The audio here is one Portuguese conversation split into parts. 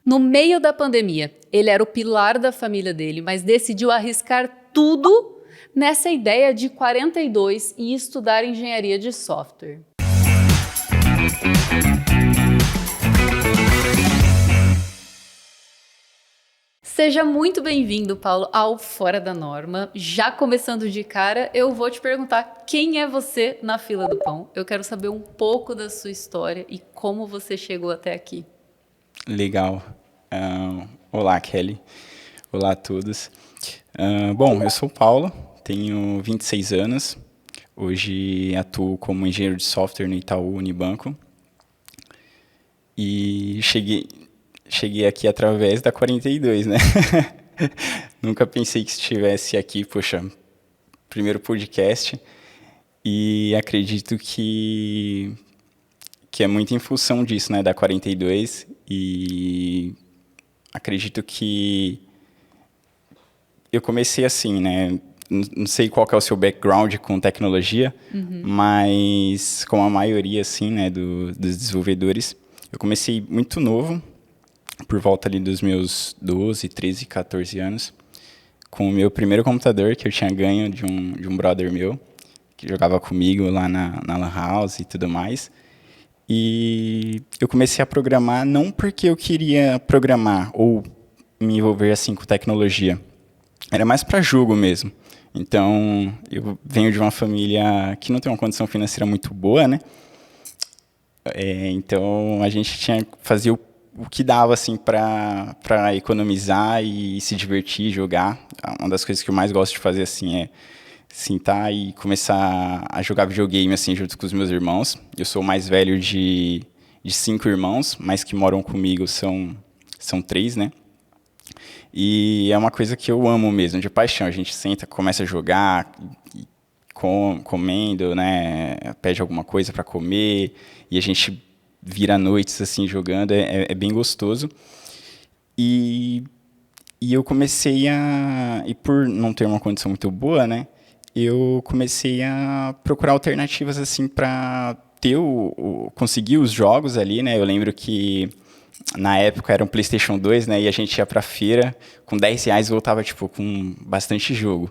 No meio da pandemia, ele era o pilar da família dele, mas decidiu arriscar tudo nessa ideia de 42 e estudar engenharia de software. Seja muito bem-vindo, Paulo, ao Fora da Norma. Já começando de cara, eu vou te perguntar quem é você na fila do pão. Eu quero saber um pouco da sua história e como você chegou até aqui. Legal. Olá, Kelly. Olá a todos. Bom, eu sou o Paulo, tenho 26 anos. Hoje atuo como engenheiro de software no Itaú Unibanco. E cheguei aqui através da 42, né? Nunca pensei que estivesse aqui, poxa, primeiro podcast. E acredito que é muito em função disso, né, da 42. E acredito que eu comecei assim, né? Não sei qual que é o seu background com tecnologia, mas como a maioria, assim, né, dos desenvolvedores, eu comecei muito novo, por volta ali dos meus 12, 13, 14 anos, com o meu primeiro computador que eu tinha ganho de um brother meu, que jogava comigo lá na Lan House e tudo mais. E eu comecei a programar não porque eu queria programar ou me envolver assim com tecnologia. Era mais para jogo mesmo. Então, eu venho de uma família que não tem uma condição financeira muito boa, né? Então, a gente fazia o que dava assim para economizar e se divertir, jogar. Uma das coisas que eu mais gosto de fazer assim é sentar e começar a jogar videogame assim junto com os meus irmãos. Eu sou o mais velho de 5 irmãos, mas que moram comigo são 3, né? E é uma coisa que eu amo mesmo, de paixão. A gente senta, começa a jogar, comendo, né? Pede alguma coisa para comer e a gente vira noites assim jogando. É bem gostoso. E eu comecei e por não ter uma condição muito boa, né? Eu comecei a procurar alternativas assim para ter conseguir os jogos ali, né? Eu lembro que na época era um PlayStation 2, né? E a gente ia pra feira com R$10 e voltava tipo com bastante jogo.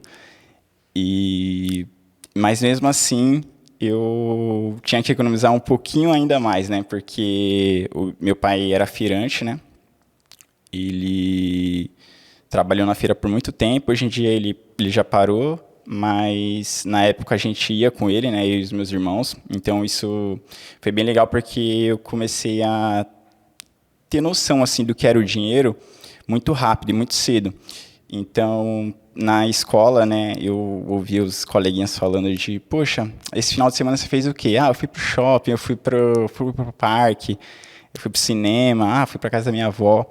Mas mesmo assim eu tinha que economizar um pouquinho ainda mais, né? Porque o meu pai era feirante, né? Ele trabalhou na feira por muito tempo. Hoje em dia ele já parou. Mas na época a gente ia com ele, né, eu e os meus irmãos, então isso foi bem legal porque eu comecei a ter noção assim do que era o dinheiro muito rápido e muito cedo. Então na escola, né, eu ouvia os coleguinhas falando de, poxa, esse final de semana você fez o quê? Eu fui pro shopping, eu fui pro parque, eu fui pro cinema, fui pra casa da minha avó.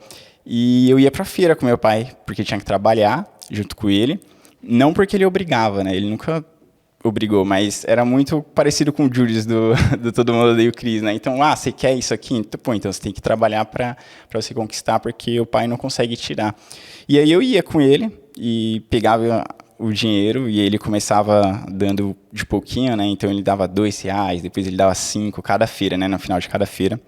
E eu ia pra feira com meu pai, porque tinha que trabalhar junto com ele. Não porque ele obrigava, né? Ele nunca obrigou, mas era muito parecido com o Julius do Todo Mundo Odeia o Chris, né? Então, você quer isso aqui? Então você tem que trabalhar para você conquistar, porque o pai não consegue tirar. E aí eu ia com ele e pegava o dinheiro e ele começava dando de pouquinho, né? Então ele dava R$2, depois ele dava 5 cada feira, né? No final de cada feira.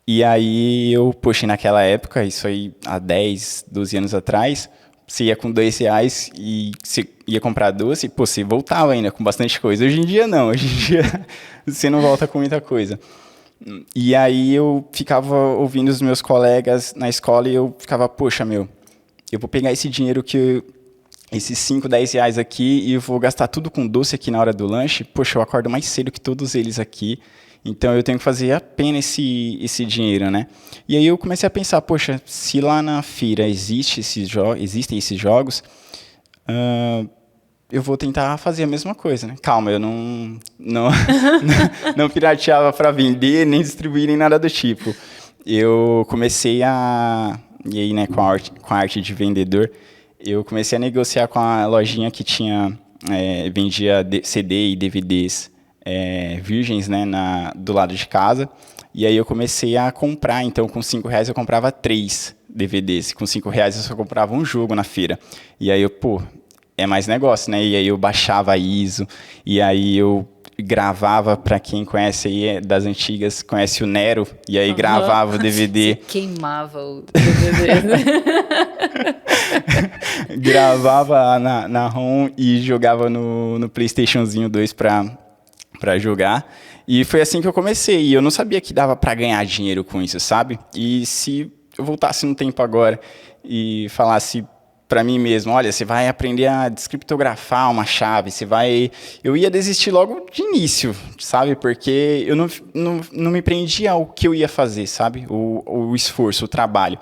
E aí poxa, naquela época, isso aí há 10, 12 anos atrás, você ia com R$2 e você ia comprar doce, você voltava ainda com bastante coisa. Hoje em dia, não. Hoje em dia, você não volta com muita coisa. E aí eu ficava ouvindo os meus colegas na escola e eu ficava, poxa, eu vou pegar esse dinheiro esses 5, R$10 aqui e eu vou gastar tudo com doce aqui na hora do lanche. Poxa, eu acordo mais cedo que todos eles aqui. Então, eu tenho que fazer a pena esse dinheiro, né? E aí eu comecei a pensar, poxa, se lá na feira existem esses jogos, eu vou tentar fazer a mesma coisa, né? Calma, eu não pirateava para vender, nem distribuir, nem nada do tipo. Eu comecei e aí, né, com a arte de vendedor, eu comecei a negociar com a lojinha que vendia CD e DVDs virgens, né, do lado de casa. E aí eu comecei a comprar. Então, com R$5 eu comprava 3 DVDs. Com R$5 eu só comprava um jogo na feira. E aí é mais negócio, né? E aí eu baixava a ISO. E aí eu gravava, para quem conhece aí das antigas, conhece o Nero, e aí gravava o DVD. Você queimava o DVD. Gravava na ROM e jogava no PlayStationzinho 2 para jogar. E foi assim que eu comecei. E eu não sabia que dava para ganhar dinheiro com isso, sabe? E se eu voltasse no tempo agora e falasse para mim mesmo, olha, você vai aprender a descriptografar uma chave, eu ia desistir logo de início, sabe? Porque eu não me prendia ao que eu ia fazer, sabe? O esforço, o trabalho.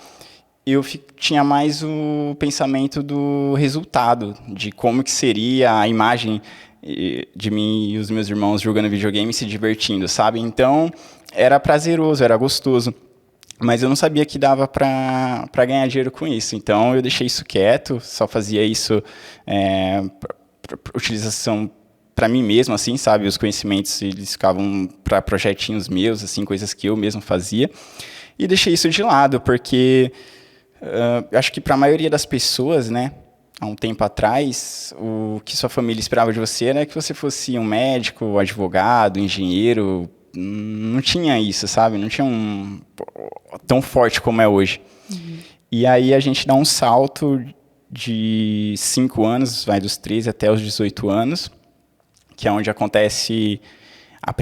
Eu tinha mais o pensamento do resultado, de como que seria a imagem de mim e os meus irmãos jogando videogame e se divertindo, sabe? Então, era prazeroso, era gostoso. Mas eu não sabia que dava para ganhar dinheiro com isso. Então, eu deixei isso quieto, só fazia isso pra utilização para mim mesmo, assim, sabe? Os conhecimentos, eles ficavam para projetinhos meus, assim, coisas que eu mesmo fazia. E deixei isso de lado, porque acho que para a maioria das pessoas, né, há um tempo atrás, o que sua família esperava de você era que você fosse um médico, advogado, engenheiro. Não tinha isso, sabe? Não tinha tão forte como é hoje. Uhum. E aí a gente dá um salto de 5 anos, vai dos 13 até os 18 anos, que é onde acontece o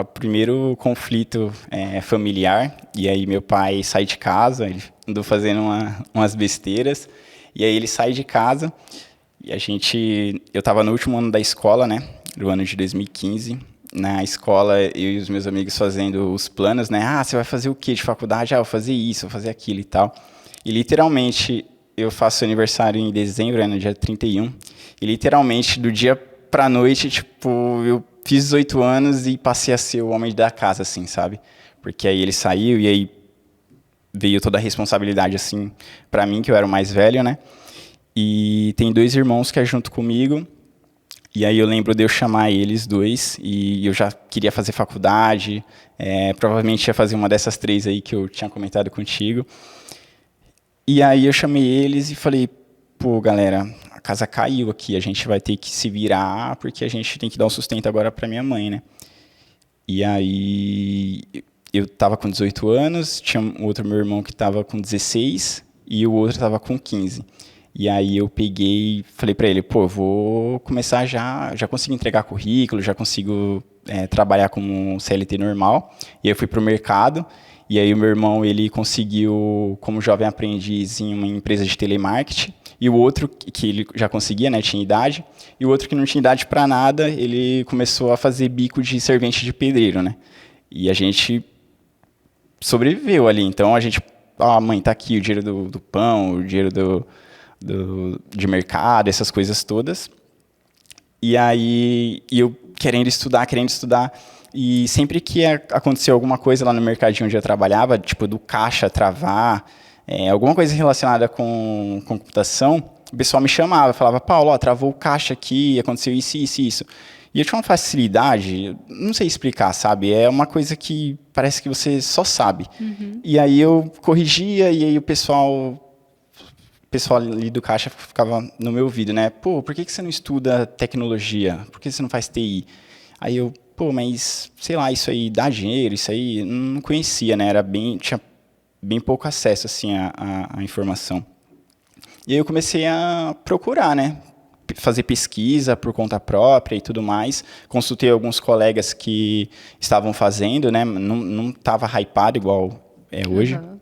primeiro conflito familiar. E aí meu pai sai de casa, ele andou fazendo umas besteiras, e aí ele sai de casa, e eu estava no último ano da escola, né, do ano de 2015, na escola, eu e os meus amigos fazendo os planos, né, você vai fazer o quê de faculdade? Eu vou fazer isso, vou fazer aquilo e tal. E literalmente, eu faço aniversário em dezembro, no dia 31, e literalmente, do dia pra noite, tipo, eu fiz 18 anos e passei a ser o homem da casa, assim, sabe? Porque aí ele saiu e aí veio toda a responsabilidade, assim, pra mim, que eu era o mais velho, né? E tem 2 irmãos que é junto comigo. E aí eu lembro de eu chamar eles 2, e eu já queria fazer faculdade, provavelmente ia fazer uma dessas 3 aí que eu tinha comentado contigo. E aí eu chamei eles e falei, pô, galera, a casa caiu aqui, a gente vai ter que se virar, porque a gente tem que dar um sustento agora para minha mãe, né? E aí eu estava com 18 anos, tinha um outro meu irmão que estava com 16 e o outro estava com 15. E aí eu peguei e falei para ele, pô, eu vou começar já consigo entregar currículo, já consigo trabalhar como CLT normal. E aí eu fui pro mercado, e aí o meu irmão, ele conseguiu, como jovem aprendiz, em uma empresa de telemarketing. E o outro, que ele já conseguia, né, tinha idade, e o outro que não tinha idade para nada, ele começou a fazer bico de servente de pedreiro, né? E a gente sobreviveu ali. Então a gente, mãe, tá aqui o dinheiro do pão, o dinheiro de mercado, essas coisas todas. E aí eu querendo estudar, e sempre que aconteceu alguma coisa lá no mercadinho onde eu trabalhava, tipo do caixa travar, alguma coisa relacionada com computação, o pessoal me chamava, falava, Paulo, travou o caixa aqui, aconteceu isso, isso, isso. E eu tinha uma facilidade, não sei explicar, sabe? É uma coisa que parece que você só sabe. Uhum. E aí eu corrigia, e aí o pessoal ali do caixa ficava no meu ouvido, né? Pô, por que você não estuda tecnologia? Por que você não faz TI? Aí eu, pô, mas, sei lá, isso aí dá dinheiro, isso aí, não conhecia, né? Tinha bem pouco acesso, assim, à informação. E aí eu comecei a procurar, né? Fazer pesquisa por conta própria e tudo mais. Consultei alguns colegas que estavam fazendo, né? Não estava hypado igual é hoje. Uhum.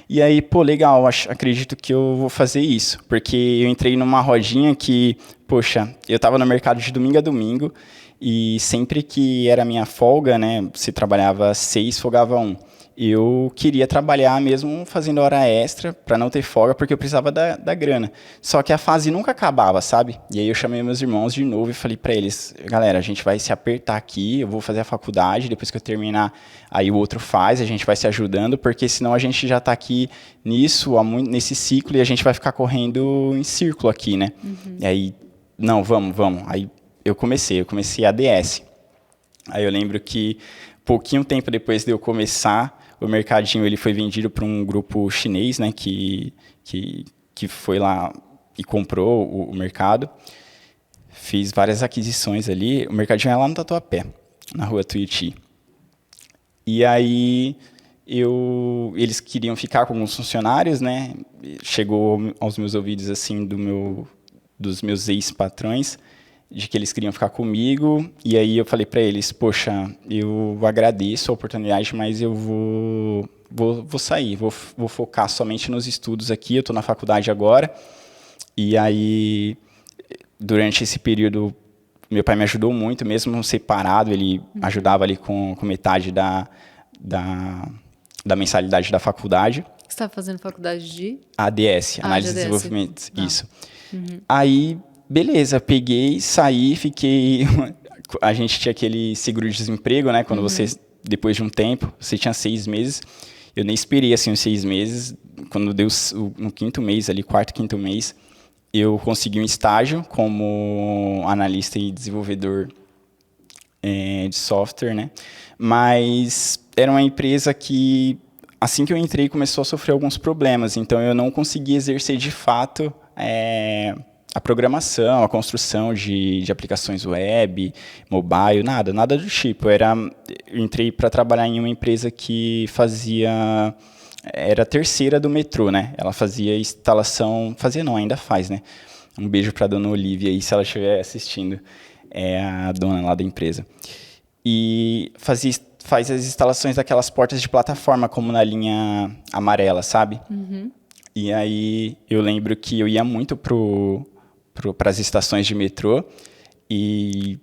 E aí, pô, legal, acredito que eu vou fazer isso. Porque eu entrei numa rodinha que, poxa, eu estava no mercado de domingo a domingo, e sempre que era minha folga, né, se trabalhava 6, folgava 1. Eu queria trabalhar mesmo fazendo hora extra para não ter folga, porque eu precisava da grana. Só que a fase nunca acabava, sabe? E aí eu chamei meus irmãos de novo e falei para eles, galera, a gente vai se apertar aqui, eu vou fazer a faculdade, depois que eu terminar, aí o outro faz, a gente vai se ajudando, porque senão a gente já está aqui nesse ciclo, e a gente vai ficar correndo em círculo aqui, né? Uhum. E aí, não, vamos. Aí eu comecei a ADS. Aí eu lembro que pouquinho tempo depois de eu começar, o mercadinho ele foi vendido para um grupo chinês, né, que foi lá e comprou o mercado. Fiz várias aquisições ali. O mercadinho é lá no Tatuapé, na rua Tuiuti. E aí eles queriam ficar com alguns funcionários, né? Chegou aos meus ouvidos assim dos meus ex-patrões de que eles queriam ficar comigo. E aí eu falei para eles, poxa, eu agradeço a oportunidade, mas eu vou sair, vou focar somente nos estudos aqui. Eu estou na faculdade agora. E aí, durante esse período, meu pai me ajudou muito, mesmo separado, ele ajudava ali com metade da mensalidade da faculdade. Você estava fazendo faculdade de? ADS, Análise de e ADS. Desenvolvimento, isso. Aí, beleza, peguei, saí, fiquei... A gente tinha aquele seguro-desemprego, né? Quando você, depois de um tempo, você tinha 6 meses. Eu nem esperei, assim, os 6 meses. Quando deu no 5º mês, ali, 4º, 5º mês, eu consegui um estágio como analista e desenvolvedor de software, né? Mas era uma empresa que, assim que eu entrei, começou a sofrer alguns problemas. Então, eu não consegui exercer, de fato, a programação, a construção de aplicações web, mobile, nada do tipo. Eu entrei para trabalhar em uma empresa que era a terceira do metrô, né? Ela fazia instalação, fazia não, ainda faz, né? Um beijo para a dona Olivia aí, se ela estiver assistindo. É a dona lá da empresa. E faz as instalações daquelas portas de plataforma, como na linha amarela, sabe? E aí eu lembro que eu ia muito para as estações de metrô e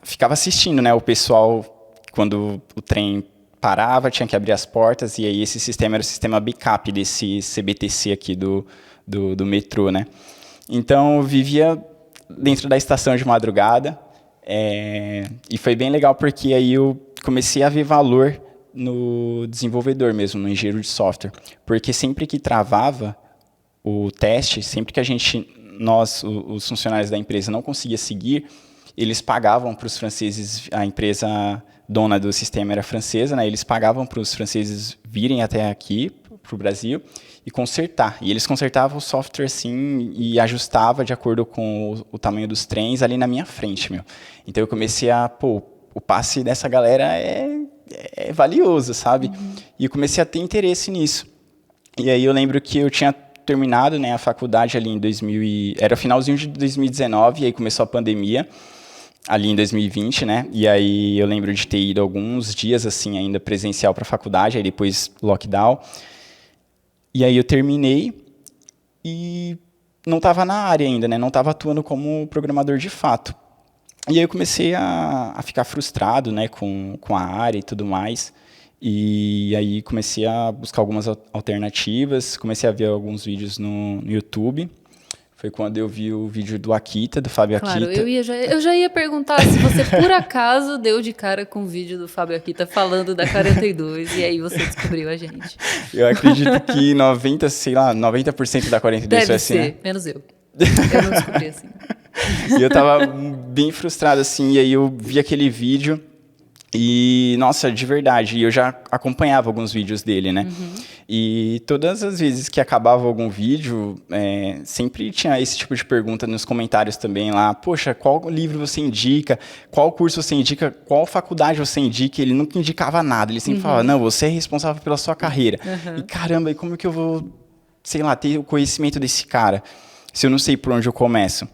ficava assistindo, né? O pessoal, quando o trem parava, tinha que abrir as portas, e aí esse sistema era o sistema backup desse CBTC aqui do metrô, né? Então, eu vivia dentro da estação de madrugada, e foi bem legal porque aí eu comecei a ver valor no desenvolvedor mesmo, no engenheiro de software, porque sempre que travava o teste, sempre que os funcionários da empresa não conseguia seguir, eles pagavam para os franceses, a empresa dona do sistema era francesa, né? Eles pagavam para os franceses virem até aqui, para o Brasil, e consertar. E eles consertavam o software assim e ajustava de acordo com o tamanho dos trens ali na minha frente, meu. Então eu comecei o passe dessa galera é valioso, sabe? E eu comecei a ter interesse nisso. E aí eu lembro que eu tinha terminado, né, a faculdade ali era finalzinho de 2019, e aí começou a pandemia, ali em 2020, né? E aí eu lembro de ter ido alguns dias, assim, ainda presencial para a faculdade, aí depois lockdown. E aí eu terminei e não estava na área ainda, né? Não estava atuando como programador de fato. E aí eu comecei a ficar frustrado, né, com a área e tudo mais. E aí comecei a buscar algumas alternativas, comecei a ver alguns vídeos no YouTube. Foi quando eu vi o vídeo do Akita, do Fábio Akita. Claro, eu já ia perguntar se você, por acaso, deu de cara com o vídeo do Fábio Akita falando da 42, e aí você descobriu a gente. Eu acredito que 90% da 42 Deve foi assim, ser, né? menos eu. Eu não descobri assim. E eu tava bem frustrado, assim, e aí eu vi aquele vídeo e, nossa, de verdade, eu já acompanhava alguns vídeos dele, né? E todas as vezes que acabava algum vídeo, sempre tinha esse tipo de pergunta nos comentários também lá. Poxa, qual livro você indica? Qual curso você indica? Qual faculdade você indica? Ele nunca indicava nada. Ele sempre falava, não, você é responsável pela sua carreira. E caramba, e como que eu vou, sei lá, ter o conhecimento desse cara se eu não sei por onde eu começo?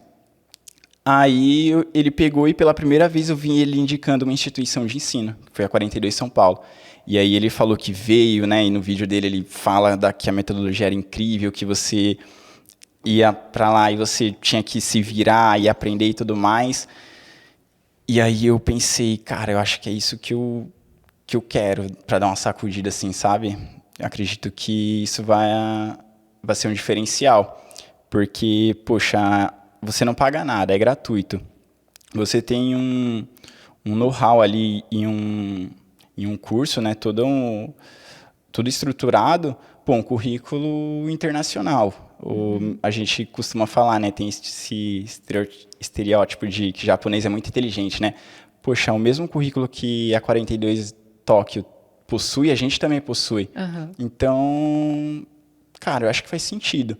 Aí ele pegou e pela primeira vez eu vi ele indicando uma instituição de ensino, que foi a 42 São Paulo. E aí ele falou que veio, né? E no vídeo dele ele fala que a metodologia era incrível, que você ia para lá e você tinha que se virar e aprender e tudo mais. E aí eu pensei, cara, eu acho que é isso que eu quero, para dar uma sacudida assim, sabe? Eu acredito que isso vai ser um diferencial. Porque, poxa, você não paga nada, é gratuito. Você tem um know-how ali em um curso, né, todo estruturado, um currículo internacional. A gente costuma falar, né, tem esse estereótipo de que japonês é muito inteligente, né? Poxa, o mesmo currículo que a 42 Tóquio possui, a gente também possui. Então, cara, eu acho que faz sentido.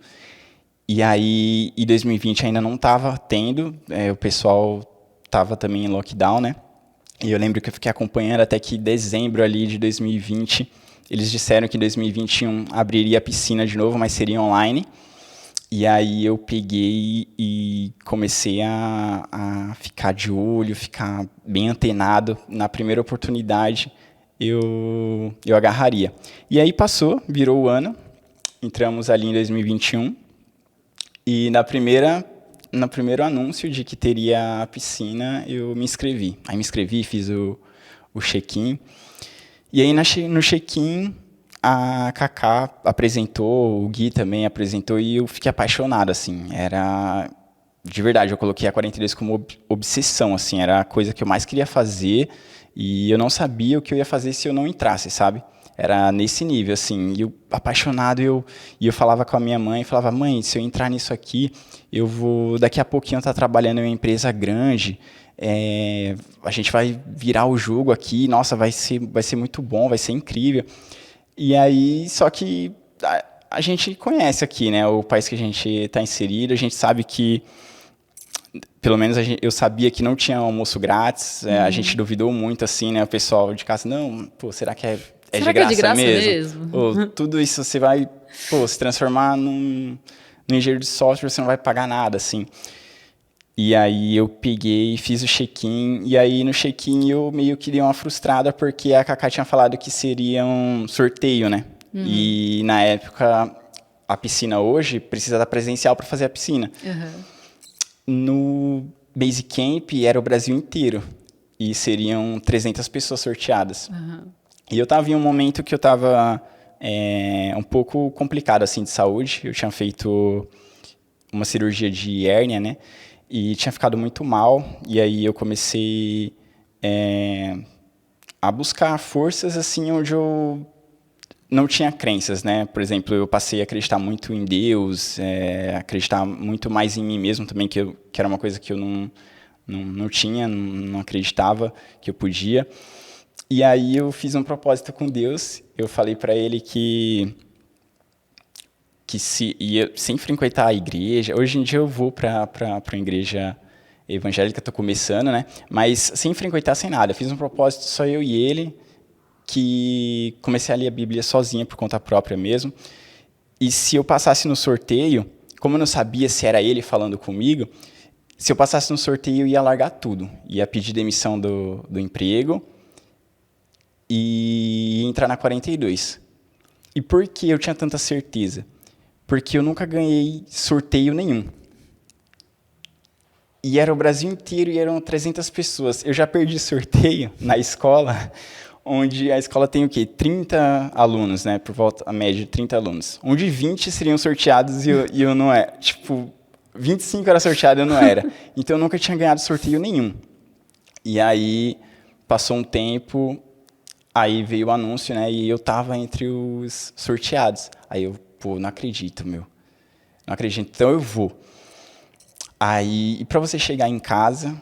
E aí, em 2020 ainda não estava tendo, o pessoal estava também em lockdown, né? E eu lembro que eu fiquei acompanhando até que dezembro ali de 2020, eles disseram que em 2021 abriria a piscina de novo, mas seria online. E aí eu peguei e comecei a ficar de olho, ficar bem antenado. Na primeira oportunidade, eu agarraria. E aí passou, virou o ano, entramos ali em 2021. E no primeiro anúncio de que teria a piscina, eu me inscrevi. Aí me inscrevi, fiz o check-in. E aí no check-in, a Cacá apresentou, o Gui também apresentou, e eu fiquei apaixonado, assim. Era, de verdade, eu coloquei a 42 como obsessão, assim. Era a coisa que eu mais queria fazer, e eu não sabia o que eu ia fazer se eu não entrasse, sabe? Era nesse nível, assim, e eu apaixonado, e eu falava com a minha mãe, falava, mãe, se eu entrar nisso aqui, eu vou, daqui a pouquinho, estar trabalhando em uma empresa grande, a gente vai virar o jogo aqui, nossa, vai ser muito bom, vai ser incrível. E aí, só que a gente conhece aqui, né, o país que a gente está inserido, a gente sabe que, pelo menos eu sabia que não tinha almoço grátis, a gente duvidou muito, assim, né, o pessoal de casa, não, pô, será que é Será que é de graça mesmo? Ou tudo isso você vai, pô, se transformar num engenheiro de software, você não vai pagar nada, assim. E aí eu peguei, fiz o check-in, e aí no check-in eu meio que dei uma frustrada, porque a Cacá tinha falado que seria um sorteio, né? E na época, a piscina hoje precisa da presencial para fazer a piscina. No Basecamp era o Brasil inteiro, e seriam 300 pessoas sorteadas. E eu estava em um momento que eu estava um pouco complicado, assim, de saúde. Eu tinha feito uma cirurgia de hérnia, né? E tinha ficado muito mal. E aí eu comecei a buscar forças, assim, onde eu não tinha crenças, né? Por exemplo, eu passei a acreditar muito em Deus, acreditar muito mais em mim mesmo também, que era uma coisa que eu não tinha, não acreditava que eu podia. E aí eu fiz um propósito com Deus. Eu falei para ele que se ia sem frequentar a igreja. Hoje em dia eu vou para a igreja evangélica, estou começando, né? Mas sem frequentar, sem nada. Eu fiz um propósito só eu e ele, que comecei a ler a Bíblia sozinha por conta própria mesmo. E se eu passasse no sorteio, como eu não sabia se era ele falando comigo, se eu passasse no sorteio eu ia largar tudo, ia pedir demissão do emprego e entrar na 42. E por que eu tinha tanta certeza? Porque eu nunca ganhei sorteio nenhum. E era o Brasil inteiro e eram 300 pessoas. Eu já perdi sorteio na escola, onde a escola tem o quê? 30 alunos, né? Por volta, a média de 30 alunos. Onde 20 seriam sorteados e eu não era. Tipo, 25 era sorteado e eu não era. Então eu nunca tinha ganhado sorteio nenhum. E aí, passou um tempo, aí veio o anúncio, né? E eu tava entre os sorteados. Aí eu, pô, não acredito, meu. Não acredito, então eu vou. Aí, e para você chegar em casa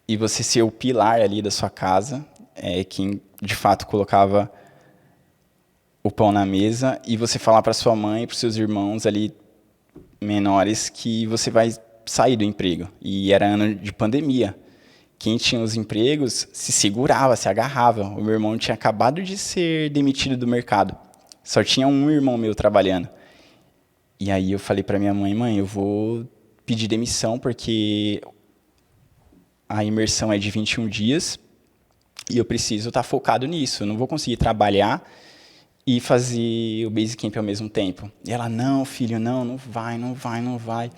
e você ser o pilar ali da sua casa, quem de fato colocava o pão na mesa, e você falar para sua mãe, para os seus irmãos ali menores que você vai sair do emprego. E era ano de pandemia. Quem tinha os empregos se segurava, se agarrava. O meu irmão tinha acabado de ser demitido do mercado. Só tinha um irmão meu trabalhando. E aí eu falei para minha mãe, mãe, eu vou pedir demissão porque a imersão é de 21 dias e eu preciso estar focado nisso. Eu não vou conseguir trabalhar e fazer o Basecamp ao mesmo tempo. E ela, não, filho, não vai.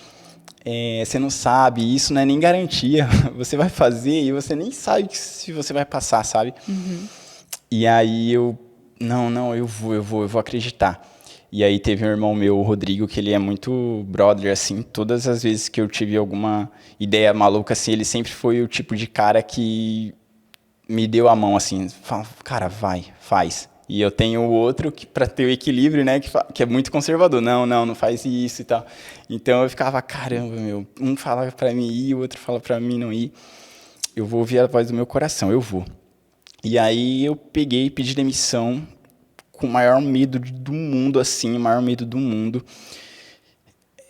Você não sabe, isso não é nem garantia. Você vai fazer e você nem sabe se você vai passar, sabe? E aí eu, eu vou acreditar. E aí teve um irmão meu, o Rodrigo, que ele é muito brother, assim, todas as vezes que eu tive alguma ideia maluca, assim, ele sempre foi o tipo de cara que me deu a mão, assim, fala, cara, vai, faz. E eu tenho o outro que, para ter o equilíbrio, né, que é muito conservador, não faz isso e tal. Então eu ficava, caramba, meu, um fala para mim ir, o outro fala para mim não ir. Eu vou ouvir a voz do meu coração, eu vou. E aí eu peguei e pedi demissão com o maior medo do mundo, assim, o maior medo do mundo.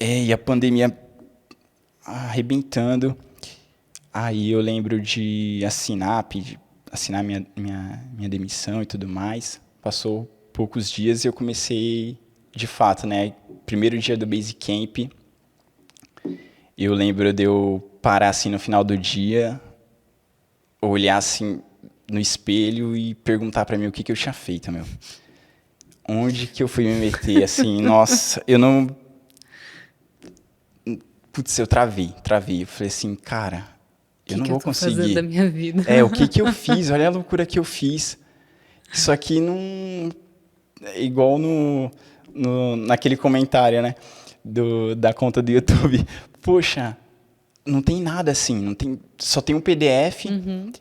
E a pandemia arrebentando. Aí eu lembro de assinar minha demissão e tudo mais. Passou poucos dias e eu comecei, de fato, né? Primeiro dia do Basecamp, eu lembro de eu parar assim no final do dia, olhar assim no espelho e perguntar pra mim o que eu tinha feito, meu. Onde que eu fui me meter, assim, nossa, eu não... Putz, eu travei. Eu falei assim, cara, eu não vou conseguir. Fazendo da minha vida? O que eu fiz? Olha a loucura que eu fiz. Isso aqui não... É igual naquele comentário, né? Da conta do YouTube. Poxa, não tem nada assim. Só tem um PDF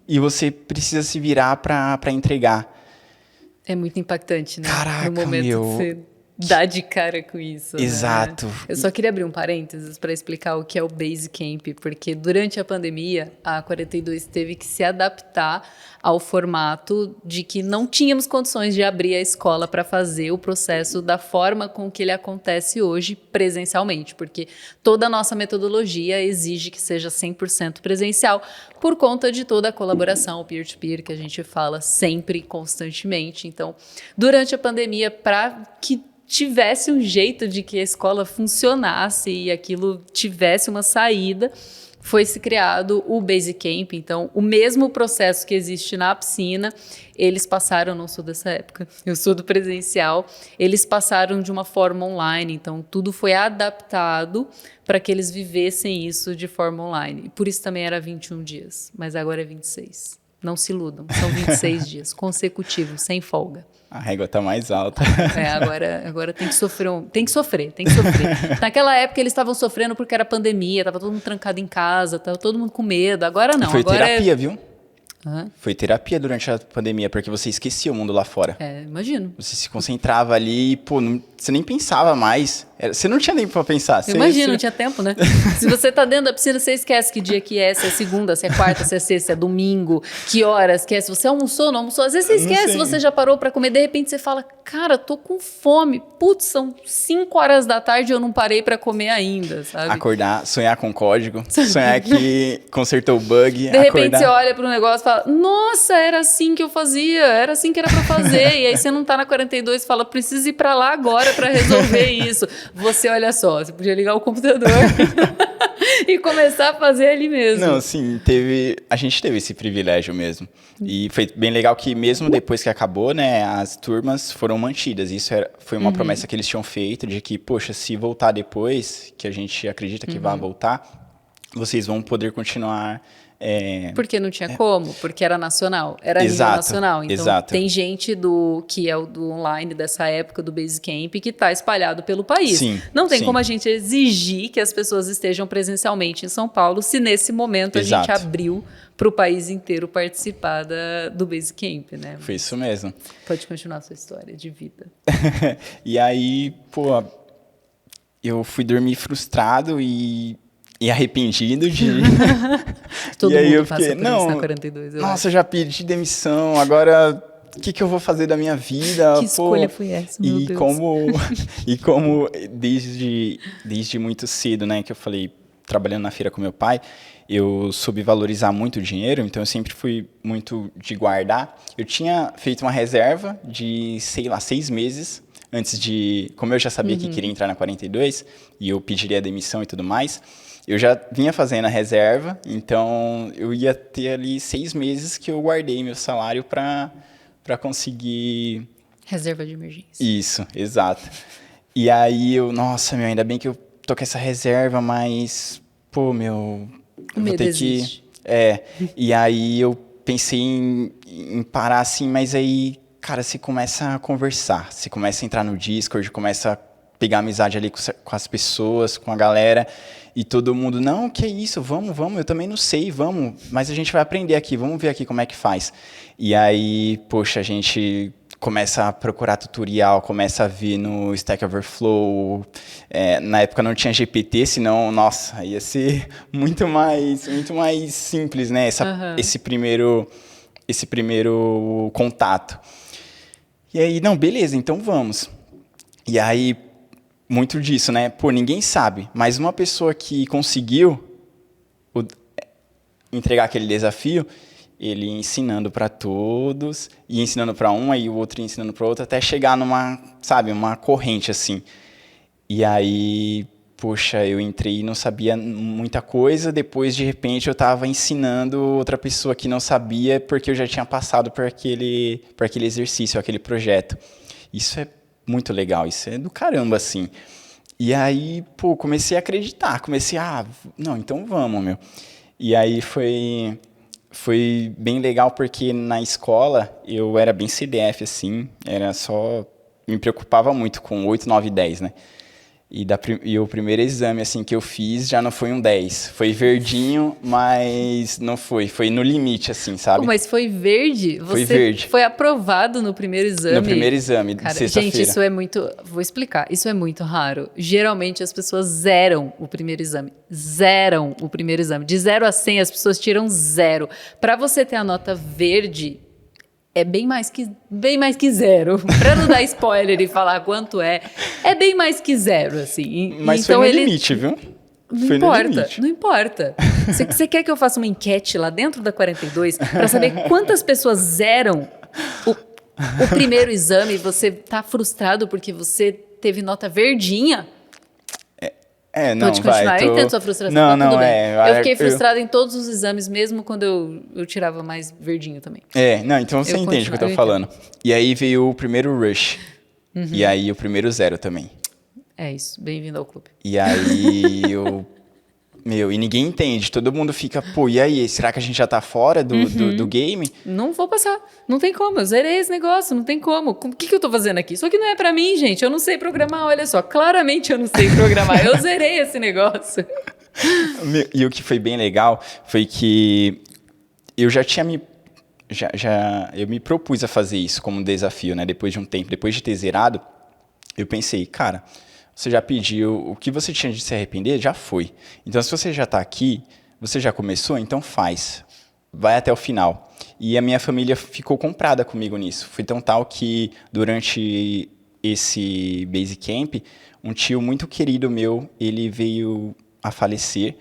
e você precisa se virar para entregar. É muito impactante, né? Caraca, no momento meu... que você dá de cara com isso. Exato. Né? Eu só queria abrir um parênteses para explicar o que é o Basecamp, porque durante a pandemia, a 42 teve que se adaptar ao formato de que não tínhamos condições de abrir a escola para fazer o processo da forma com que ele acontece hoje presencialmente, porque toda a nossa metodologia exige que seja 100% presencial, por conta de toda a colaboração, o peer-to-peer, que a gente fala sempre, constantemente. Então, durante a pandemia, para que tivesse um jeito de que a escola funcionasse e aquilo tivesse uma saída, foi se criado o Basecamp. Então, o mesmo processo que existe na piscina, eles passaram, não sou dessa época, eu sou do presencial, eles passaram de uma forma online. Então, tudo foi adaptado para que eles vivessem isso de forma online. E por isso também era 21 dias, mas agora é 26. Não se iludam, são 26 dias consecutivos, sem folga. A régua tá mais alta. Agora tem que sofrer. Tem que sofrer. Naquela época eles estavam sofrendo porque era pandemia, tava todo mundo trancado em casa, tava todo mundo com medo. Agora não. Foi agora terapia, viu? Hã? Foi terapia durante a pandemia, porque você esquecia o mundo lá fora. Imagino. Você se concentrava ali e, pô, você nem pensava mais. Você não tinha tempo pra pensar. Imagina, não tinha tempo, né? Se você tá dentro da piscina, você esquece que dia que é, se é segunda, se é quarta, se é sexta, se é domingo, que horas que é, se você almoçou, não almoçou. Às vezes você esquece, você já parou pra comer, de repente você fala, cara, tô com fome. Putz, são 5 horas da tarde e eu não parei pra comer ainda, sabe? Acordar, sonhar com código, sonhar que consertou o bug. De repente você olha pro negócio e fala, nossa, era assim que eu fazia, era assim que era pra fazer. E aí você não tá na 42 e fala, preciso ir pra lá agora pra resolver isso. Você, olha só, você podia ligar o computador e começar a fazer ali mesmo. Não, sim, a gente teve esse privilégio mesmo. E foi bem legal que mesmo depois que acabou, né, as turmas foram mantidas. Isso foi uma promessa que eles tinham feito de que, poxa, se voltar depois, que a gente acredita que vai voltar, vocês vão poder continuar... Porque não tinha como, porque era nacional, era nível nacional. Então, tem gente que é do online dessa época do Basecamp que está espalhado pelo país. Sim, não tem como a gente exigir que as pessoas estejam presencialmente em São Paulo se nesse momento a gente abriu para o país inteiro participar do Basecamp, né? Foi isso mesmo. Pode continuar a sua história de vida. E aí, pô, eu fui dormir frustrado e arrependido de... Todo e aí mundo eu passa fiquei, por isso na 42, eu acho. Eu já pedi demissão, agora o que eu vou fazer da minha vida? Que escolha foi essa, meu Deus? E como desde muito cedo, né, que eu falei, trabalhando na feira com meu pai, eu soube valorizar muito o dinheiro, então eu sempre fui muito de guardar. Eu tinha feito uma reserva de, 6 meses, antes de... Como eu já sabia que queria entrar na 42, e eu pediria a demissão e tudo mais... Eu já vinha fazendo a reserva, então eu ia ter ali 6 meses que eu guardei meu salário para conseguir... Reserva de emergência. Isso, exato. E aí nossa, ainda bem que eu tô com essa reserva, mas, pô, eu vou ter que... E aí eu pensei em parar assim, mas aí, cara, você começa a conversar, você começa a entrar no Discord, começa a pegar amizade ali com as pessoas, com a galera... E todo mundo, não, que é isso, vamos, eu também não sei, vamos, mas a gente vai aprender aqui, vamos ver aqui como é que faz. E aí, poxa, a gente começa a procurar tutorial, começa a ver no Stack Overflow. Na época não tinha GPT, senão, nossa, ia ser muito mais simples, né? Esse primeiro contato. E aí, não, beleza, então vamos. E aí... muito disso, né? Pô, ninguém sabe, mas uma pessoa que conseguiu o- entregar aquele desafio, ele ensinando para todos, e ensinando para um, aí o outro ensinando para outro, até chegar numa, sabe, uma corrente assim. E aí, poxa, eu entrei e não sabia muita coisa, depois de repente eu estava ensinando outra pessoa que não sabia, porque eu já tinha passado por aquele exercício, aquele projeto. Isso é muito legal, isso é do caramba, assim. E aí, pô, comecei a acreditar, não, então vamos, meu. E aí foi bem legal porque na escola eu era bem CDF, assim, era só, me preocupava muito com 8, 9, 10, né? E o primeiro exame assim que eu fiz já não foi um 10. Foi verdinho, mas não foi. Foi no limite, assim, Pô, sabe? mas foi verde? Foi Você verde. foi aprovado no primeiro exame? No primeiro exame, de Cara, gente, sexta-feira. isso é muito. Vou explicar. Isso é muito raro. Geralmente as pessoas zeram o primeiro exame. Zeram o primeiro exame. De 0 a 100, as pessoas tiram 0. Para você ter a nota verde, é bem mais que 0. Para não dar spoiler e falar quanto é bem mais que 0, assim. Mas então foi no ele limite, viu? não Foi no importa, limite. não importa. Você quer que eu faça uma enquete lá dentro da 42 para saber quantas pessoas zeram o primeiro exame e você tá frustrado porque você teve nota verdinha? Não, Pode continuar, eu entendo sua frustração, tá tudo bem. Eu fiquei frustrada em todos os exames, mesmo quando eu tirava mais verdinho também. Não, então você entende o que eu tô falando. E aí veio o primeiro rush. E aí o primeiro 0 também. É isso, bem-vindo ao clube. E aí e ninguém entende, todo mundo fica, pô, e aí, será que a gente já tá fora do game? Não vou passar, não tem como, eu zerei esse negócio, não tem como. O que eu tô fazendo aqui? Isso aqui não é pra mim, gente, eu não sei programar, olha só, claramente eu não sei programar, eu zerei esse negócio. E o que foi bem legal foi que eu já tinha eu me propus a fazer isso como um desafio, né? Depois de um tempo, depois de ter zerado, eu pensei, cara, você já pediu, o que você tinha de se arrepender já foi. Então, se você já está aqui, você já começou, então faz. Vai até o final. E a minha família ficou comprada comigo nisso. Foi tão tal que, durante esse Basecamp, um tio muito querido meu, ele veio a falecer.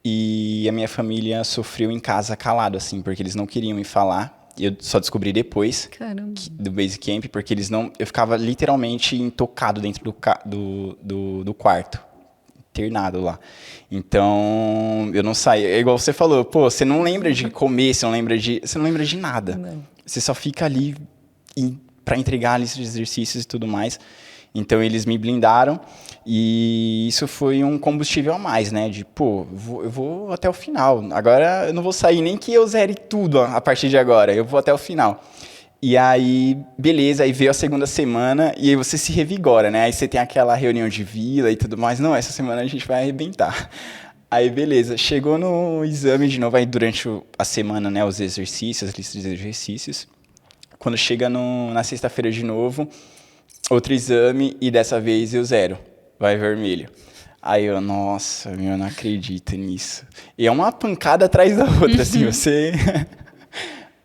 E a minha família sofreu em casa calado, assim, porque eles não queriam me falar. Eu só descobri depois. Caramba. Do Basecamp, porque eles não... Eu ficava literalmente intocado dentro do quarto, internado lá. Então, eu não saía. É igual você falou, pô, você não lembra de comer, você não lembra de nada. Não. Você só fica ali para entregar a lista de exercícios e tudo mais. Então, eles me blindaram e isso foi um combustível a mais, né? De, pô, eu vou até o final. Agora, eu não vou sair nem que eu zere tudo a partir de agora. Eu vou até o final. E aí, beleza, aí veio a segunda semana e aí você se revigora, né? Aí você tem aquela reunião de vila e tudo mais. Não, essa semana a gente vai arrebentar. Aí, beleza, chegou no exame de novo, aí durante a semana, né, os exercícios, as listas de exercícios. Quando chega na sexta-feira de novo, outro exame e dessa vez eu zero, vai vermelho. Aí eu, nossa, eu não acredito nisso. E é uma pancada atrás da outra, assim, você...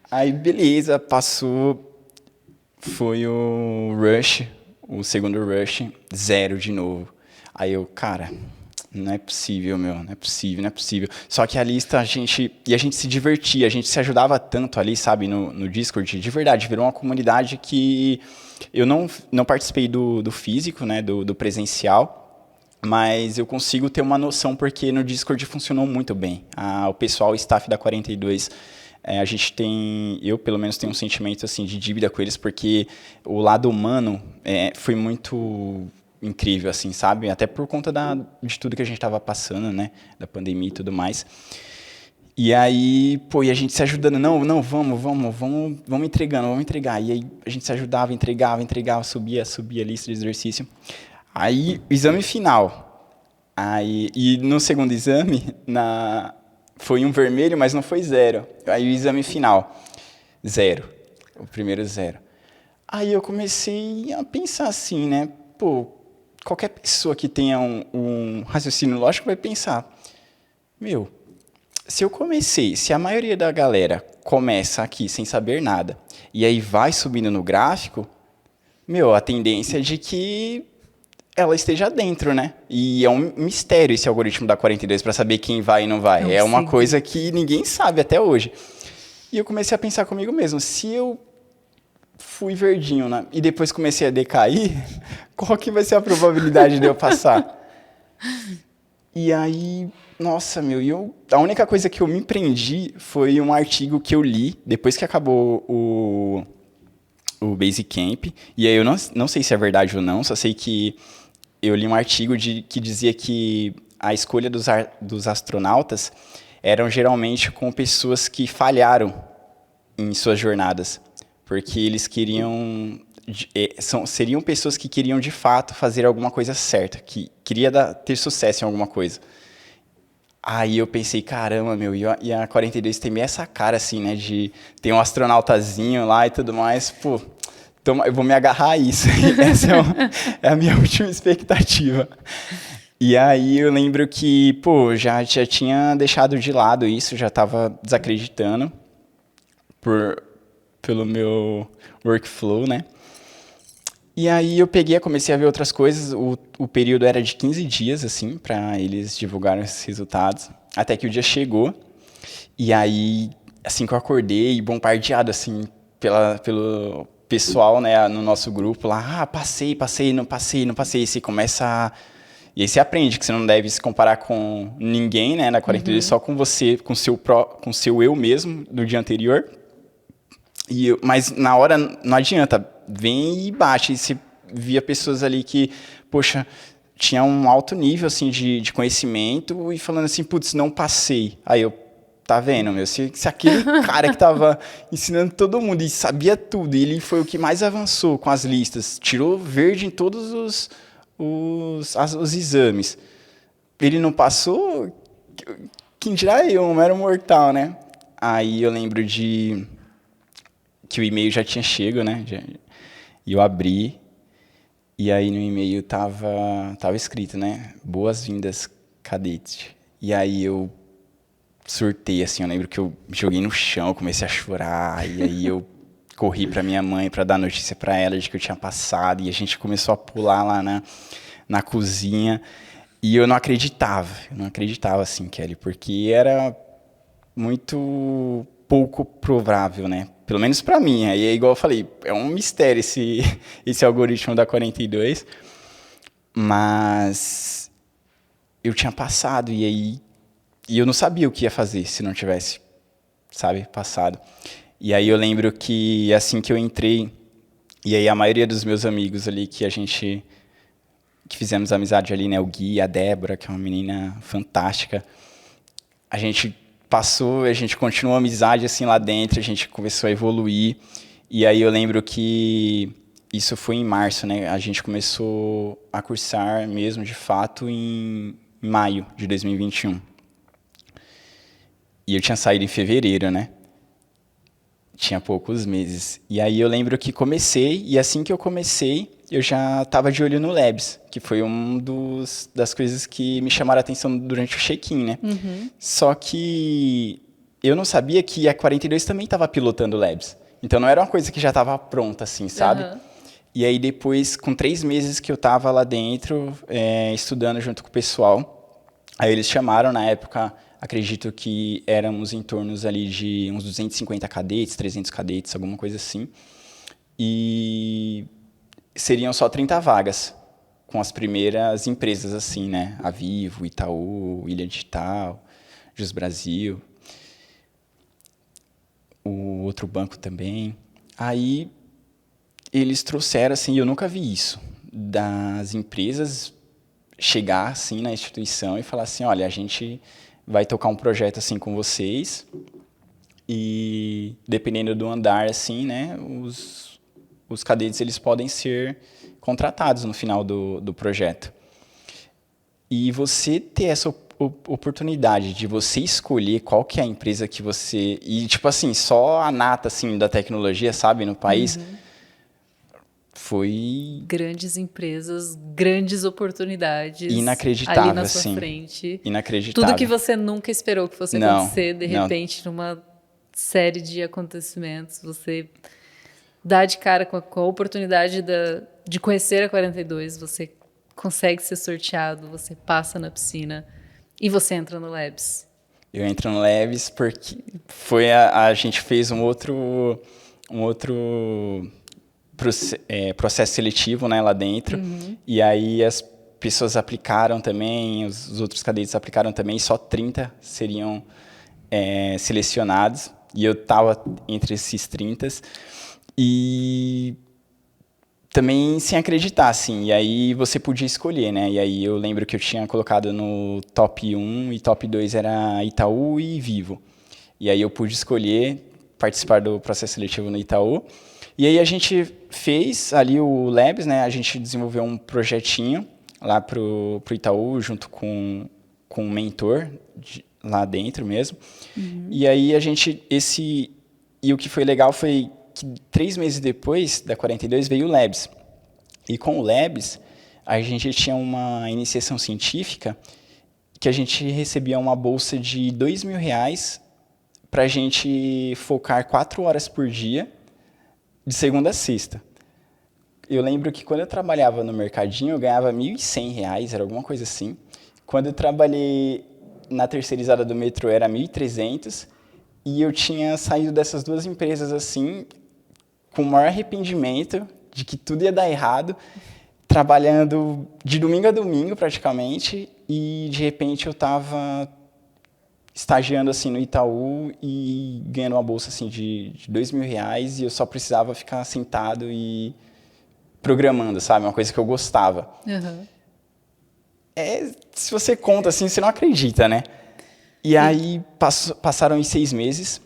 Aí, beleza, passou, foi o rush, o segundo rush, 0 de novo. Aí eu, cara, não é possível, meu, não é possível. Só que a lista, a gente se divertia, a gente se ajudava tanto ali, sabe, no Discord, de verdade, virou uma comunidade que eu não participei do físico, né, do presencial, mas eu consigo ter uma noção porque no Discord funcionou muito bem. O pessoal, o staff da 42... a gente eu pelo menos tenho um sentimento assim de dívida com eles, porque o lado humano foi muito incrível, assim, sabe? Até por conta de tudo que a gente estava passando, né? Da pandemia e tudo mais. E aí, pô, e a gente se ajudando, não, vamos entregar. E aí a gente se ajudava, entregava, subia a lista de exercício. Aí, exame final. E no segundo exame, foi um vermelho, mas não foi 0. Aí o exame final, 0. O primeiro 0. Aí eu comecei a pensar assim, né? Pô, qualquer pessoa que tenha um raciocínio lógico vai pensar, meu, se a maioria da galera começa aqui sem saber nada, e aí vai subindo no gráfico, meu, a tendência é de que ela esteja dentro, né? E é um mistério esse algoritmo da 42 para saber quem vai e não vai. É uma coisa que ninguém sabe até hoje. E eu comecei a pensar comigo mesmo, se eu fui verdinho, né, e depois comecei a decair, qual que vai ser a probabilidade de eu passar? E aí, nossa, meu, a única coisa que eu me prendi foi um artigo que eu li depois que acabou o Basecamp. E aí eu não sei se é verdade ou não, só sei que eu li um artigo que dizia que a escolha dos astronautas eram geralmente com pessoas que falharam em suas jornadas, porque eles queriam seriam pessoas que queriam de fato fazer alguma coisa certa, que queria ter sucesso em alguma coisa. Aí eu pensei, caramba, meu, e a 42 tem meio essa cara assim, né, de ter um astronautazinho lá e tudo mais, pô, eu vou me agarrar a isso. Essa é a minha última expectativa. E aí eu lembro que, pô, já tinha deixado de lado isso, já estava desacreditando pelo meu workflow, né? E aí eu comecei a ver outras coisas. O período era de 15 dias, assim, para eles divulgarem esses resultados. Até que o dia chegou. E aí, assim que eu acordei, bombardeado, assim, pelo pessoal, né, no nosso grupo lá. Ah, passei, não passei. E você começa E aí você aprende que você não deve se comparar com ninguém, né, na 42, só com você, com seu eu mesmo, do dia anterior. Mas na hora não adianta, vem e bate. E você via pessoas ali que, poxa, tinha um alto nível assim de conhecimento e falando assim, putz, não passei. Aí eu, tá vendo, meu? Se aquele cara que tava ensinando todo mundo e sabia tudo, e ele foi o que mais avançou com as listas, tirou verde em todos os exames, ele não passou, quem dirá eu, um mero mortal, né? Aí eu lembro que o e-mail já tinha chego, né? E eu abri, e aí no e-mail tava escrito, né? Boas-vindas, cadete. E aí eu surtei, assim, eu lembro que eu me joguei no chão, comecei a chorar, e aí eu corri para minha mãe para dar notícia para ela de que eu tinha passado, e a gente começou a pular lá na cozinha, e eu não acreditava, assim, Kelly, porque era muito pouco provável, né? Pelo menos para mim. Aí é igual eu falei, é um mistério esse algoritmo da 42. Mas eu tinha passado e eu não sabia o que ia fazer se não tivesse, sabe, passado. E aí eu lembro que assim que eu entrei, e aí a maioria dos meus amigos ali que fizemos amizade ali, né, o Gui, a Débora, que é uma menina fantástica, a gente passou, a gente continuou a amizade assim lá dentro, a gente começou a evoluir. E aí eu lembro que isso foi em março, né? A gente começou a cursar mesmo, de fato, em maio de 2021. E eu tinha saído em fevereiro, né? Tinha poucos meses. E aí eu lembro que comecei, e assim que eu comecei, eu já estava de olho no Labs, que foi das coisas que me chamaram a atenção durante o check-in, né? Só que eu não sabia que a 42 também estava pilotando o Labs. Então não era uma coisa que já estava pronta, assim, sabe? E aí depois, com 3 meses que eu estava lá dentro, estudando junto com o pessoal, aí eles chamaram, na época, acredito que éramos em torno ali de uns 250 cadetes, 300 cadetes, alguma coisa assim. E seriam só 30 vagas, com as primeiras empresas assim, né? A Vivo, Itaú, Ilha Digital, Jus Brasil, o outro banco também. Aí eles trouxeram, assim, eu nunca vi isso, das empresas chegar assim na instituição e falar assim, olha, a gente vai tocar um projeto assim com vocês e dependendo do andar, assim, né, os cadetes eles podem ser contratados no final do projeto. E você ter essa oportunidade de você escolher qual que é a empresa que você... E, tipo assim, só a nata, assim, da tecnologia, sabe, no país, foi... Grandes empresas, grandes oportunidades inacreditável, ali na sua assim. frente. Inacreditável. Tudo que você nunca esperou que fosse acontecer, de não. repente, numa série de acontecimentos, você dá de cara com a oportunidade de conhecer a 42, você consegue ser sorteado, você passa na piscina e você entra no Labs? Eu entro no Labs porque a gente fez um outro processo seletivo, né, lá dentro. E aí as pessoas aplicaram também, os outros cadetes aplicaram também, só 30 seriam selecionados. E eu estava entre esses 30. E também sem acreditar, assim. E aí você podia escolher, né? E aí eu lembro que eu tinha colocado no top 1 e top 2 era Itaú e Vivo. E aí eu pude escolher participar do processo seletivo no Itaú. E aí a gente fez ali o Labs, né? A gente desenvolveu um projetinho lá pro Itaú, junto com um mentor lá dentro mesmo. E aí a gente, e o que foi legal foi que 3 meses depois da 42 veio o Labs. E com o Labs, a gente tinha uma iniciação científica que a gente recebia uma bolsa de R$2.000 para a gente focar 4 horas por dia, de segunda a sexta. Eu lembro que quando eu trabalhava no mercadinho, eu ganhava R$1.100, era alguma coisa assim. Quando eu trabalhei na terceirizada do metrô, era 1.300. E eu tinha saído dessas duas empresas assim, com o maior arrependimento de que tudo ia dar errado, trabalhando de domingo a domingo praticamente, e de repente eu estava estagiando assim no Itaú e ganhando uma bolsa assim de R$2.000 e eu só precisava ficar sentado e programando, sabe? Uma coisa que eu gostava. Se você conta assim, você não acredita, né? E aí passaram os 6 meses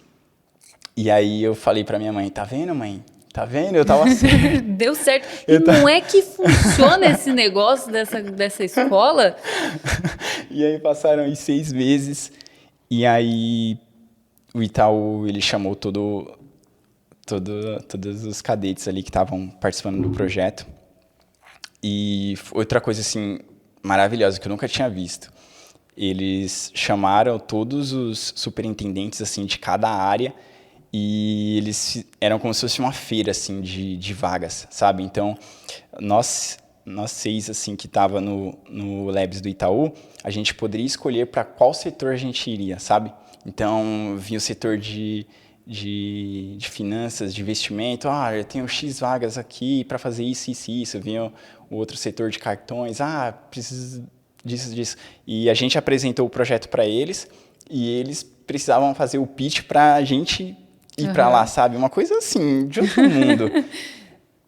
e aí eu falei pra minha mãe, tá vendo, mãe? Tá vendo? Eu tava certo. Deu certo. E não é que funciona esse negócio dessa escola? E aí passaram os 6 meses e aí o Itaú, ele chamou todos os cadetes ali que estavam participando do projeto. E outra coisa assim maravilhosa que eu nunca tinha visto. Eles chamaram todos os superintendentes assim de cada área e eles eram como se fosse uma feira assim de vagas, sabe? Então, nós 6 assim que tava no Labs do Itaú, a gente poderia escolher para qual setor a gente iria, sabe? Então, vinha o setor de finanças, de investimento. Eu tenho X vagas aqui para fazer isso, isso, isso. Vinha o outro setor de cartões. Preciso disso. E a gente apresentou o projeto para eles e eles precisavam fazer o pitch para a gente ir para lá, sabe? Uma coisa assim, de outro mundo.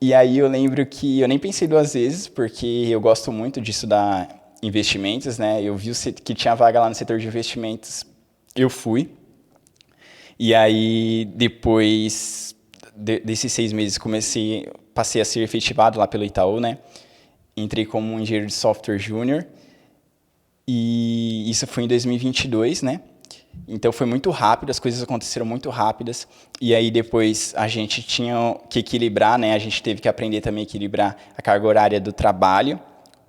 E aí eu lembro que eu nem pensei 2 vezes, porque eu gosto muito de estudar investimentos, né? Eu vi que tinha vaga lá no setor de investimentos, eu fui. E aí, depois desses 6 meses, passei a ser efetivado lá pelo Itaú, né? Entrei como um engenheiro de software júnior. E isso foi em 2022, né? Então foi muito rápido, as coisas aconteceram muito rápidas. E aí depois a gente tinha que equilibrar, né? A gente teve que aprender também a equilibrar a carga horária do trabalho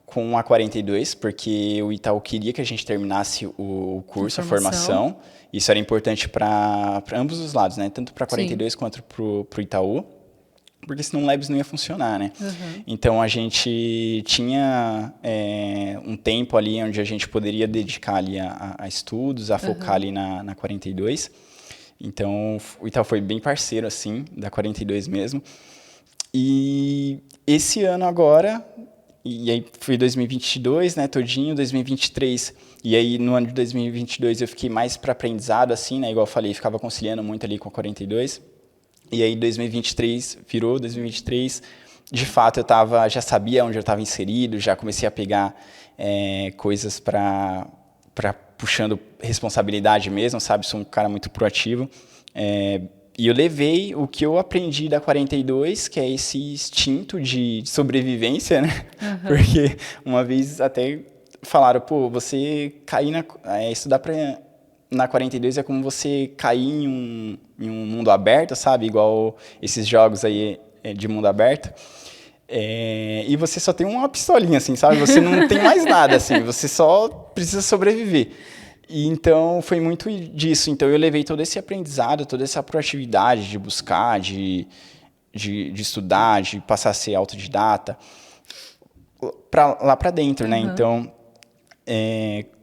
com a 42, porque o Itaú queria que a gente terminasse o curso, a formação. Isso era importante para ambos os lados, né? Tanto para a 42 quanto para o Itaú, porque senão o Labs não ia funcionar, né? Então a gente tinha um tempo ali onde a gente poderia dedicar ali a estudos, a focar ali na 42. Então o Itaú foi bem parceiro assim da 42 mesmo. E esse ano agora, e aí foi 2022, né, todinho, 2023, e aí no ano de 2022 eu fiquei mais para aprendizado, assim, né, igual eu falei, ficava conciliando muito ali com a 42, e aí 2023, virou 2023, de fato já sabia onde eu estava inserido, já comecei a pegar coisas para puxando responsabilidade mesmo, sabe, sou um cara muito proativo, e eu levei o que eu aprendi da 42, que é esse instinto de sobrevivência, né? Porque uma vez até falaram, você cair estudar na 42 é como você cair em um mundo aberto, sabe? Igual esses jogos aí de mundo aberto. E você só tem uma pistolinha, assim, sabe? Você não tem mais nada, assim. Você só precisa sobreviver. E então foi muito disso. Então eu levei todo esse aprendizado, toda essa proatividade de buscar, de estudar, de passar a ser autodidata. lá para dentro, né? Então,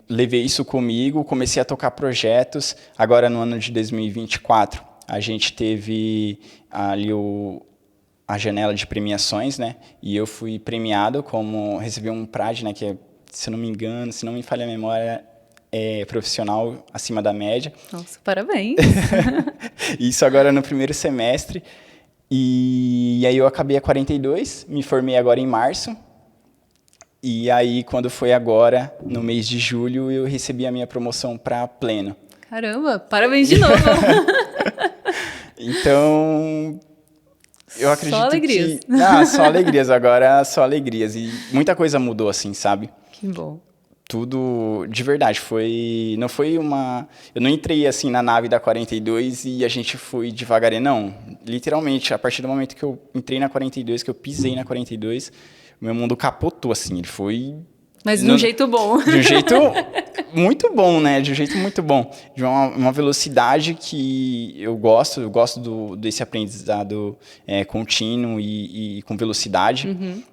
levei isso comigo, comecei a tocar projetos. Agora, no ano de 2024, a gente teve ali a janela de premiações, né? E eu fui premiado recebi um PRAD, né? Que é, se não me engano, se não me falha a memória, é profissional acima da média. Nossa, parabéns! Isso agora no primeiro semestre. E aí eu acabei a 42, me formei agora em março. E aí, quando foi agora, no mês de julho, eu recebi a minha promoção para pleno. Caramba, parabéns de novo! Então, eu acredito só alegrias. Só alegrias, agora só alegrias. E muita coisa mudou, assim, sabe? Que bom. Tudo, de verdade, não foi eu não entrei, assim, na nave da 42 e a gente foi devagarinho, não. Literalmente, a partir do momento que eu entrei na 42, que eu pisei na 42, o meu mundo capotou, assim, ele foi... Mas de um jeito bom. De um jeito muito bom, né? De um jeito muito bom. De uma velocidade que eu gosto desse aprendizado contínuo e com velocidade.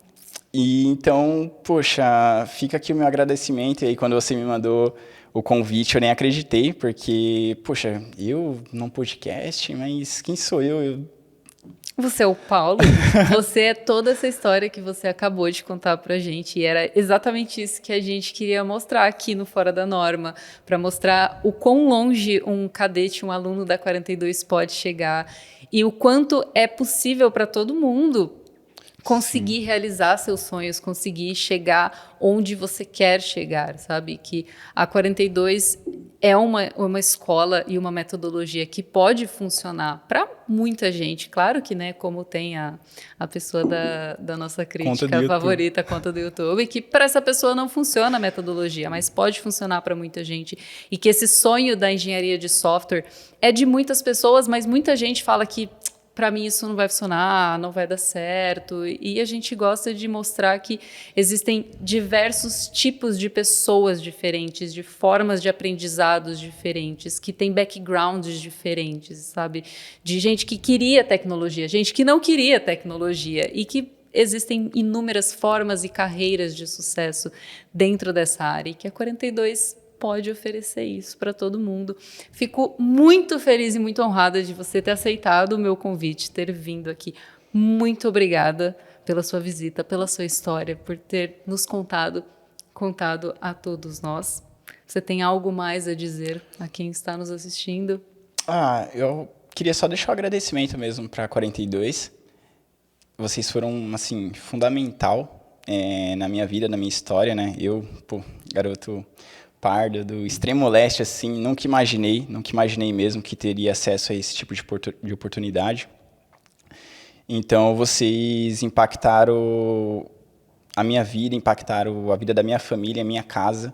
E então, poxa, fica aqui o meu agradecimento. E aí, quando você me mandou o convite, eu nem acreditei, porque, poxa, eu num podcast, mas quem sou eu? Você é o Paulo, você é toda essa história que você acabou de contar pra gente, e era exatamente isso que a gente queria mostrar aqui no Fora da Norma, para mostrar o quão longe um cadete, um aluno da 42 pode chegar, e o quanto é possível para todo mundo conseguir realizar seus sonhos, conseguir chegar onde você quer chegar, sabe? Que a 42 é uma escola e uma metodologia que pode funcionar para muita gente. Claro que, né, como tem a pessoa da nossa crítica favorita, a conta do YouTube, que para essa pessoa não funciona a metodologia, mas pode funcionar para muita gente. E que esse sonho da engenharia de software é de muitas pessoas, mas muita gente fala que para mim isso não vai funcionar, não vai dar certo. E a gente gosta de mostrar que existem diversos tipos de pessoas diferentes, de formas de aprendizados diferentes, que têm backgrounds diferentes, sabe? De gente que queria tecnologia, gente que não queria tecnologia e que existem inúmeras formas e carreiras de sucesso dentro dessa área e que a 42 pode oferecer isso para todo mundo. Fico muito feliz e muito honrada de você ter aceitado o meu convite, ter vindo aqui. Muito obrigada pela sua visita, pela sua história, por ter nos contado a todos nós. Você tem algo mais a dizer a quem está nos assistindo? Eu queria só deixar um agradecimento mesmo para a 42. Vocês foram, assim, fundamental na minha vida, na minha história, né? Eu, garoto pardo do extremo leste, assim, nunca imaginei mesmo que teria acesso a esse tipo de oportunidade. Então, vocês impactaram a minha vida, impactaram a vida da minha família, a minha casa.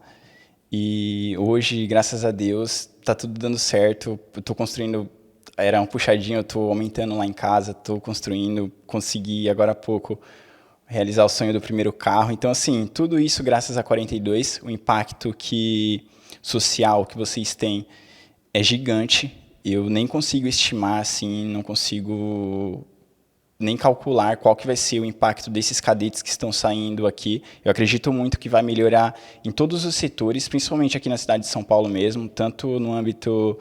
E hoje, graças a Deus, tá tudo dando certo. Eu tô construindo, era um puxadinho, eu tô aumentando lá em casa, tô construindo, consegui agora há pouco realizar o sonho do primeiro carro. Então, assim, tudo isso graças a 42, o impacto social que vocês têm é gigante. Eu nem consigo estimar, assim, não consigo nem calcular qual que vai ser o impacto desses cadetes que estão saindo aqui. Eu acredito muito que vai melhorar em todos os setores, principalmente aqui na cidade de São Paulo mesmo, tanto no âmbito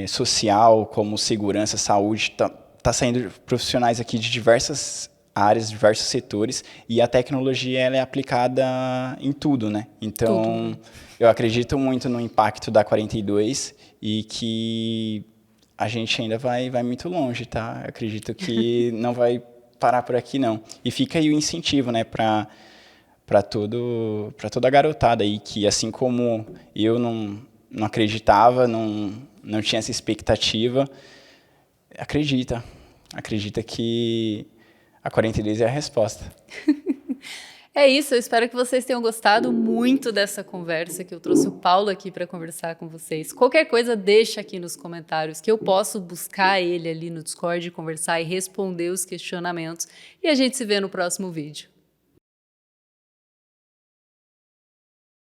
social, como segurança, saúde. Tá saindo profissionais aqui de diversas áreas, diversos setores, e a tecnologia ela é aplicada em tudo, né? Então, eu acredito muito no impacto da 42 e que a gente ainda vai muito longe, tá? Eu acredito que não vai parar por aqui, não. E fica aí o incentivo, né, para toda a garotada aí, que assim como eu não acreditava, não tinha essa expectativa, acredita que a 42 é a resposta. É isso, eu espero que vocês tenham gostado muito dessa conversa, que eu trouxe o Paulo aqui para conversar com vocês. Qualquer coisa, deixa aqui nos comentários, que eu posso buscar ele ali no Discord, conversar e responder os questionamentos. E a gente se vê no próximo vídeo.